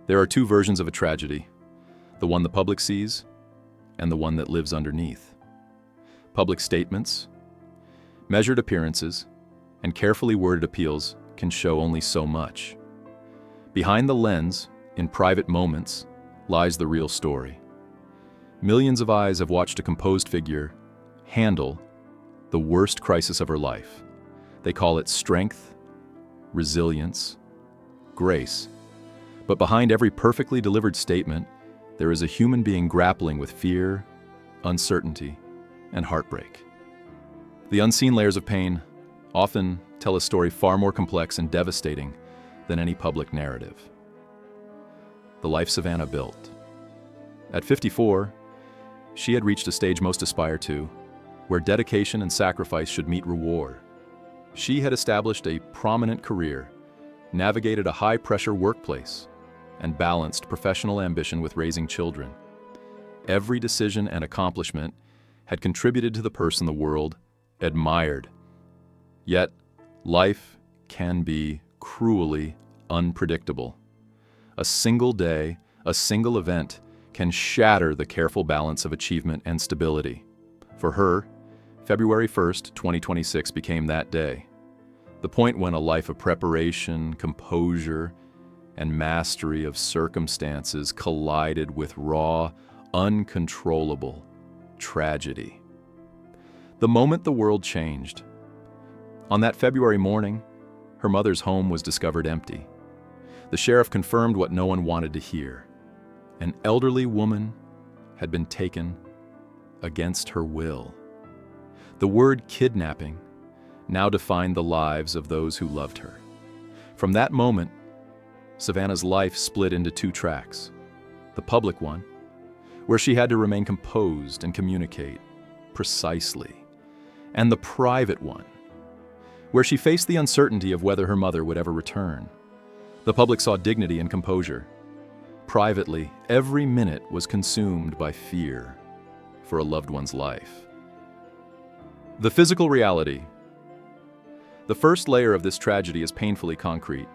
There are two versions of a tragedy, the one the public sees and the one that lives underneath. Public statements, measured appearances, and carefully worded appeals can show only so much. Behind the lens, in private moments, lies the real story. Millions of eyes have watched a composed figure handle the worst crisis of her life. They call it strength, resilience, grace. But behind every perfectly delivered statement, there is a human being grappling with fear, uncertainty, and heartbreak. The unseen layers of pain often tell a story far more complex and devastating than any public narrative. The life Savannah built. At 54, she had reached a stage most aspire to, where dedication and sacrifice should meet reward. She had established a prominent career, navigated a high-pressure workplace, and balanced professional ambition with raising children. Every decision and accomplishment had contributed to the person the world admired. Yet, life can be cruelly unpredictable. A single day, a single event can shatter the careful balance of achievement and stability. For her, February 1st, 2026 became that day. The point when a life of preparation, composure, and mastery of circumstances collided with raw, uncontrollable tragedy. The moment the world changed. On that February morning, her mother's home was discovered empty. The sheriff confirmed what no one wanted to hear. An elderly woman had been taken against her will. The word kidnapping now defined the lives of those who loved her. From that moment, Savannah's life split into two tracks. The public one, where she had to remain composed and communicate precisely, and the private one, where she faced the uncertainty of whether her mother would ever return. The public saw dignity and composure. Privately, every minute was consumed by fear for a loved one's life. The physical reality. The first layer of this tragedy is painfully concrete.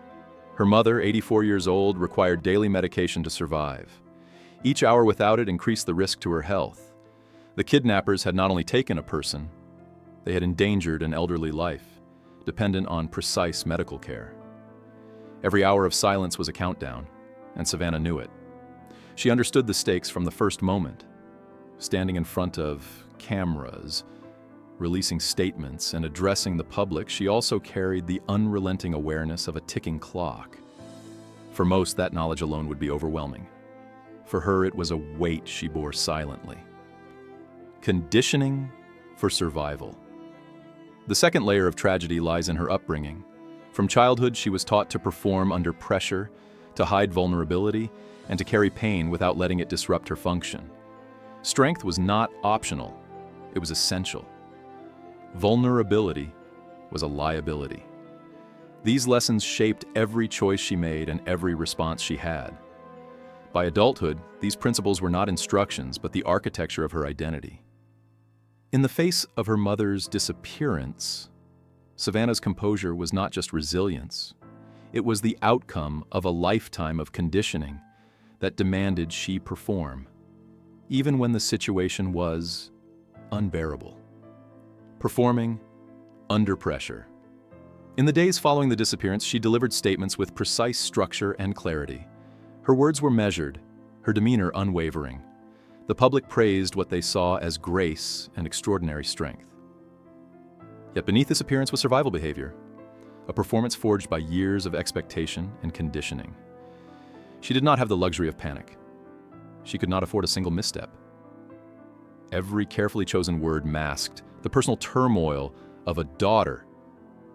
Her mother, 84 years old, required daily medication to survive. Each hour without it increased the risk to her health. The kidnappers had not only taken a person, they had endangered an elderly life, dependent on precise medical care. Every hour of silence was a countdown, and Savannah knew it. She understood the stakes from the first moment. Standing in front of cameras, releasing statements, and addressing the public, she also carried the unrelenting awareness of a ticking clock. For most, that knowledge alone would be overwhelming. For her, it was a weight she bore silently. Conditioning for survival. The second layer of tragedy lies in her upbringing. From childhood, she was taught to perform under pressure, to hide vulnerability, and to carry pain without letting it disrupt her function. Strength was not optional, it was essential. Vulnerability was a liability. These lessons shaped every choice she made and every response she had. By adulthood, these principles were not instructions, but the architecture of her identity. In the face of her mother's disappearance, Savannah's composure was not just resilience. It was the outcome of a lifetime of conditioning that demanded she perform, even when the situation was unbearable. Performing under pressure. In the days following the disappearance, she delivered statements with precise structure and clarity. Her words were measured, her demeanor unwavering. The public praised what they saw as grace and extraordinary strength. Yet beneath this appearance was survival behavior, a performance forged by years of expectation and conditioning. She did not have the luxury of panic. She could not afford a single misstep. Every carefully chosen word masked the personal turmoil of a daughter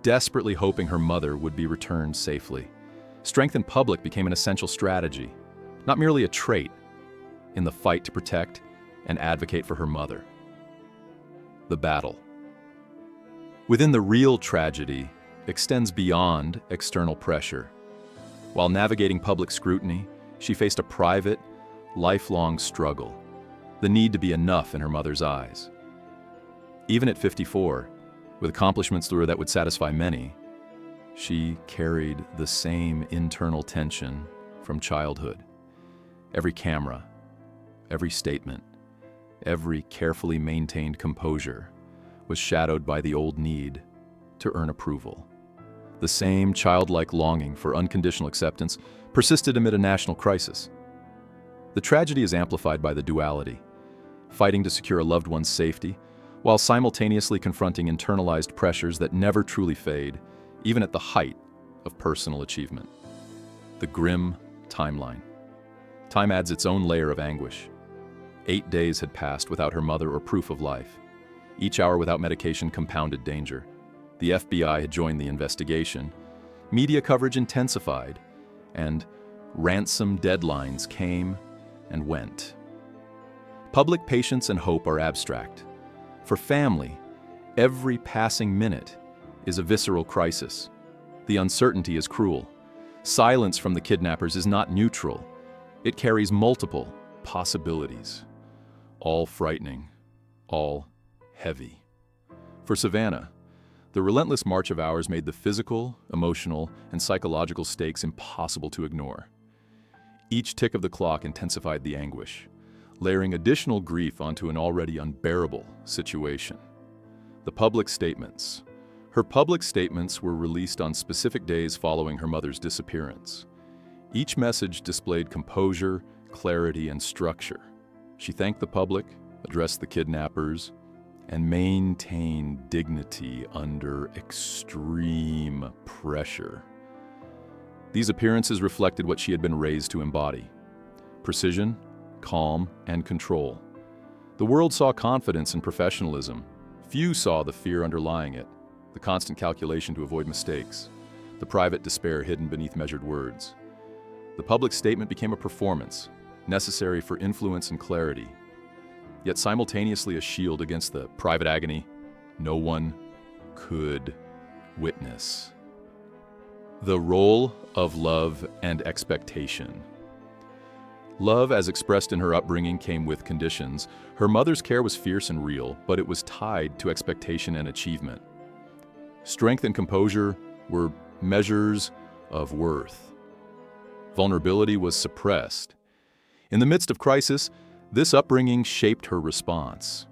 desperately hoping her mother would be returned safely. Strength in public became an essential strategy, not merely a trait, in the fight to protect and advocate for her mother. The battle. Within the real tragedy extends beyond external pressure. While navigating public scrutiny, she faced a private, lifelong struggle, the need to be enough in her mother's eyes. Even at 54, with accomplishments through her that would satisfy many, she carried the same internal tension from childhood. Every camera, every statement, every carefully maintained composure was shadowed by the old need to earn approval. The same childlike longing for unconditional acceptance persisted amid a national crisis. The tragedy is amplified by the duality, fighting to secure a loved one's safety, while simultaneously confronting internalized pressures that never truly fade, even at the height of personal achievement. The grim timeline. Time adds its own layer of anguish. 8 days had passed without her mother or proof of life. Each hour without medication compounded danger. The FBI had joined the investigation. Media coverage intensified, and ransom deadlines came and went. Public patience and hope are abstract. For family, every passing minute is a visceral crisis. The uncertainty is cruel. Silence from the kidnappers is not neutral. It carries multiple possibilities, all frightening, all heavy. For Savannah, the relentless march of hours made the physical, emotional, and psychological stakes impossible to ignore. Each tick of the clock intensified the anguish, layering additional grief onto an already unbearable situation. The public statements. Her public statements were released on specific days following her mother's disappearance. Each message displayed composure, clarity, and structure. She thanked the public, addressed the kidnappers, and maintained dignity under extreme pressure. These appearances reflected what she had been raised to embody: precision, calm, and control. The world saw confidence and professionalism. Few saw the fear underlying it, the constant calculation to avoid mistakes, the private despair hidden beneath measured words. The public statement became a performance, necessary for influence and clarity, yet simultaneously a shield against the private agony no one could witness. The role of love and expectation. Love, as expressed in her upbringing, came with conditions. Her mother's care was fierce and real, but it was tied to expectation and achievement. Strength and composure were measures of worth. Vulnerability was suppressed. In the midst of crisis, this upbringing shaped her response.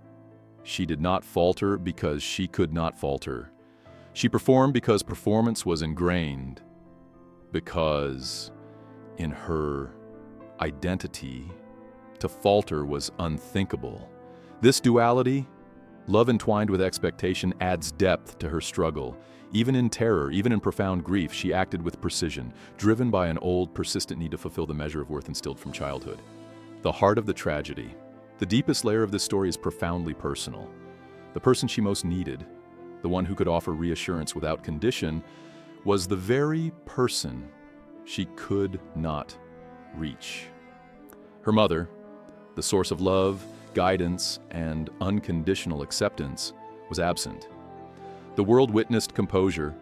She did not falter because she could not falter. She performed because performance was ingrained, because in her identity, to falter was unthinkable. This duality, love entwined with expectation, adds depth to her struggle. Even in terror, even in profound grief, she acted with precision, driven by an old, persistent need to fulfill the measure of worth instilled from childhood. The heart of the tragedy. The deepest layer of this story is profoundly personal. The person she most needed, the one who could offer reassurance without condition, was the very person she could not reach. Her mother, the source of love, guidance, and unconditional acceptance, was absent. The world witnessed composure.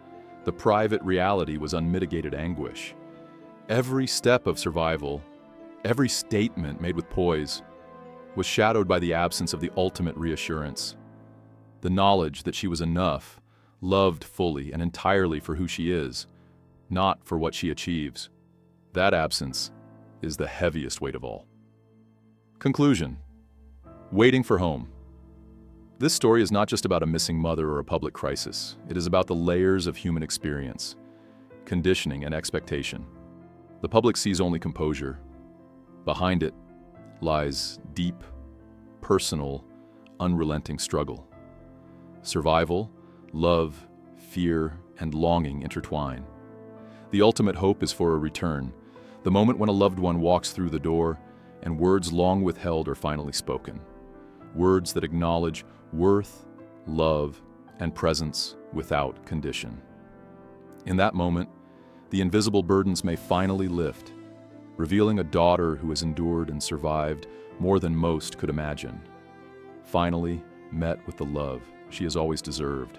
The private reality was unmitigated anguish. Every step of survival, every statement made with poise, was shadowed by the absence of the ultimate reassurance. The knowledge that she was enough, loved fully and entirely for who she is, not for what she achieves. That absence is the heaviest weight of all. Conclusion. Waiting for home. This story is not just about a missing mother or a public crisis. It is about the layers of human experience, conditioning, and expectation. The public sees only composure. Behind it lies deep, personal, unrelenting struggle. Survival, love, fear, and longing intertwine. The ultimate hope is for a return, the moment when a loved one walks through the door and words long withheld are finally spoken. Words that acknowledge worth, love, and presence without condition. In that moment, the invisible burdens may finally lift, revealing a daughter who has endured and survived more than most could imagine. Finally met with the love she has always deserved.